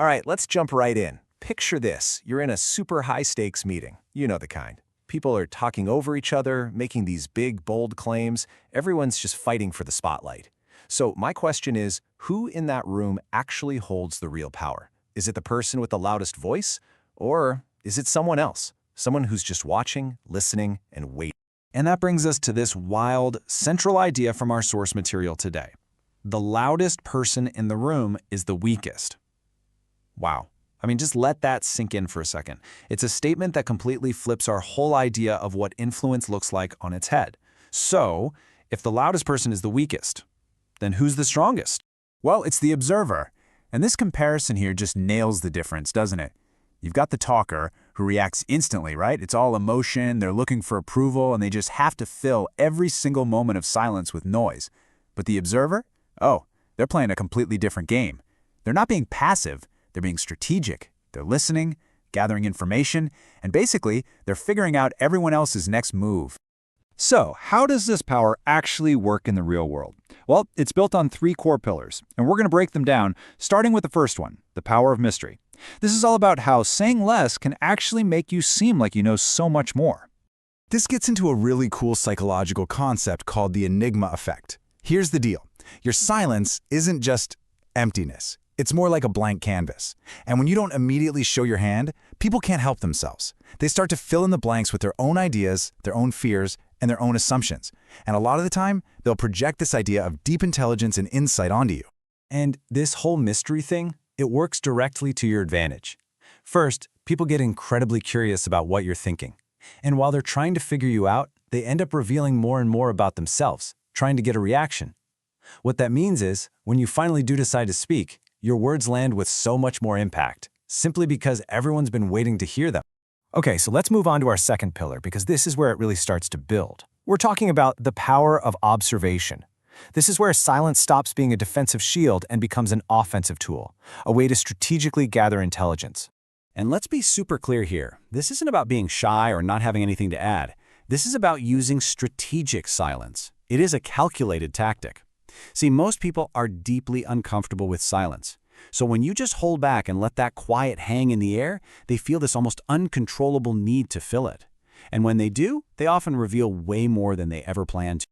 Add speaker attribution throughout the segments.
Speaker 1: All right, let's jump right in. Picture this. You're in a super high-stakes meeting. You know the kind. People are talking over each other, making these big, bold claims. Everyone's just fighting for the spotlight. So my question is, who in that room actually holds the real power? Is it the person with the loudest voice? Or is it someone else? Someone who's just watching, listening, and waiting?
Speaker 2: And that brings us to this wild, central idea from our source material today. The loudest person in the room is the weakest. Wow. I mean, just let that sink in for a second. It's a statement that completely flips our whole idea of what influence looks like on its head. So, if the loudest person is the weakest, then who's the strongest?
Speaker 3: Well, it's the observer. And this comparison here just nails the difference, doesn't it? You've got the talker who reacts instantly, right? It's all emotion, they're looking for approval, and they just have to fill every single moment of silence with noise. But the observer? Oh, they're playing a completely different game. They're not being passive, they're being strategic. They're listening, gathering information, and basically, they're figuring out everyone else's next move.
Speaker 4: So, how does this power actually work in the real world? Well, it's built on 3 core pillars, and we're going to break them down, starting with the first one, the power of mystery. This is all about how saying less can actually make you seem like you know so much more.
Speaker 3: This gets into a really cool psychological concept called the enigma effect. Here's the deal. Your silence isn't just emptiness. It's more like a blank canvas. And when you don't immediately show your hand, people can't help themselves. They start to fill in the blanks with their own ideas, their own fears, and their own assumptions. And a lot of the time, they'll project this idea of deep intelligence and insight onto you.
Speaker 2: And this whole mystery thing, it works directly to your advantage. First, people get incredibly curious about what you're thinking. And while they're trying to figure you out, they end up revealing more and more about themselves, trying to get a reaction. What that means is, when you finally do decide to speak, your words land with so much more impact, simply because everyone's been waiting to hear them. Okay, so let's move on to our second pillar, because this is where it really starts to build. We're talking about the power of observation. This is where silence stops being a defensive shield and becomes an offensive tool, a way to strategically gather intelligence.
Speaker 1: And let's be super clear here. This isn't about being shy or not having anything to add. This is about using strategic silence. It is a calculated tactic. See, most people are deeply uncomfortable with silence. So when you just hold back and let that quiet hang in the air, they feel this almost uncontrollable need to fill it. And when they do, they often reveal way more than they ever planned to.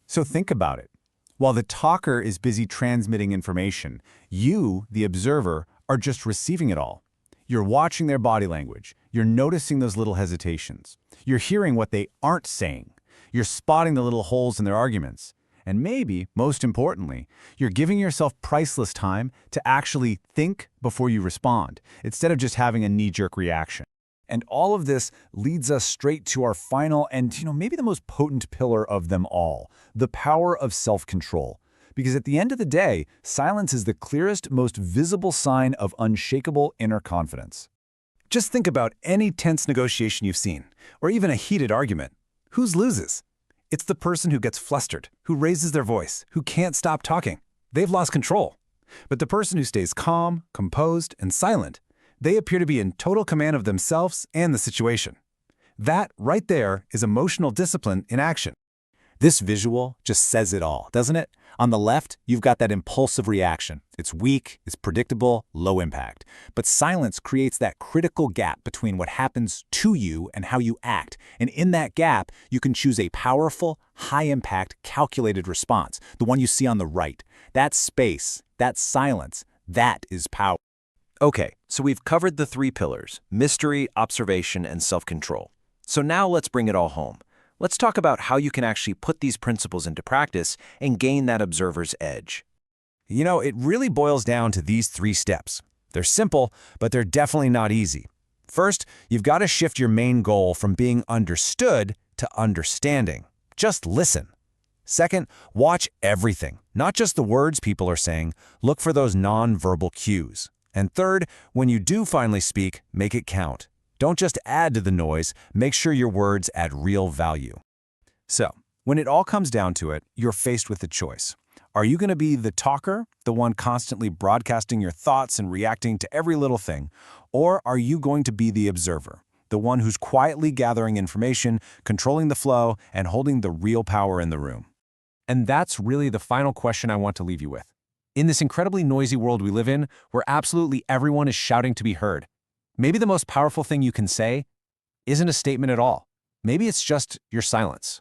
Speaker 3: So think about it. While the talker is busy transmitting information, you, the observer, are just receiving it all. You're watching their body language. You're noticing those little hesitations. You're hearing what they aren't saying. You're spotting the little holes in their arguments. And maybe, most importantly, you're giving yourself priceless time to actually think before you respond, instead of just having a knee-jerk reaction.
Speaker 4: And all of this leads us straight to our final and, maybe the most potent pillar of them all, the power of self-control. Because at the end of the day, silence is the clearest, most visible sign of unshakable inner confidence. Just think about any tense negotiation you've seen, or even a heated argument. Who loses? It's the person who gets flustered, who raises their voice, who can't stop talking. They've lost control. But the person who stays calm, composed, and silent, they appear to be in total command of themselves and the situation. That, right there, is emotional discipline in action.
Speaker 1: This visual just says it all, doesn't it? On the left, you've got that impulsive reaction. It's weak, it's predictable, low impact. But silence creates that critical gap between what happens to you and how you act. And in that gap, you can choose a powerful, high-impact, calculated response, the one you see on the right. That space, that silence, that is power. Okay, so we've covered the 3 pillars: mystery, observation, and self-control. So now let's bring it all home. Let's talk about how you can actually put these principles into practice and gain that observer's edge.
Speaker 2: It really boils down to these 3 steps. They're simple, but they're definitely not easy. First, you've got to shift your main goal from being understood to understanding. Just listen. Second, watch everything, not just the words people are saying. Look for those non-verbal cues. And third, when you do finally speak, make it count. Don't just add to the noise, make sure your words add real value. So, when it all comes down to it, you're faced with a choice. Are you going to be the talker, the one constantly broadcasting your thoughts and reacting to every little thing? Or are you going to be the observer, the one who's quietly gathering information, controlling the flow, and holding the real power in the room? And that's really the final question I want to leave you with. In this incredibly noisy world we live in, where absolutely everyone is shouting to be heard, maybe the most powerful thing you can say isn't a statement at all. Maybe it's just your silence.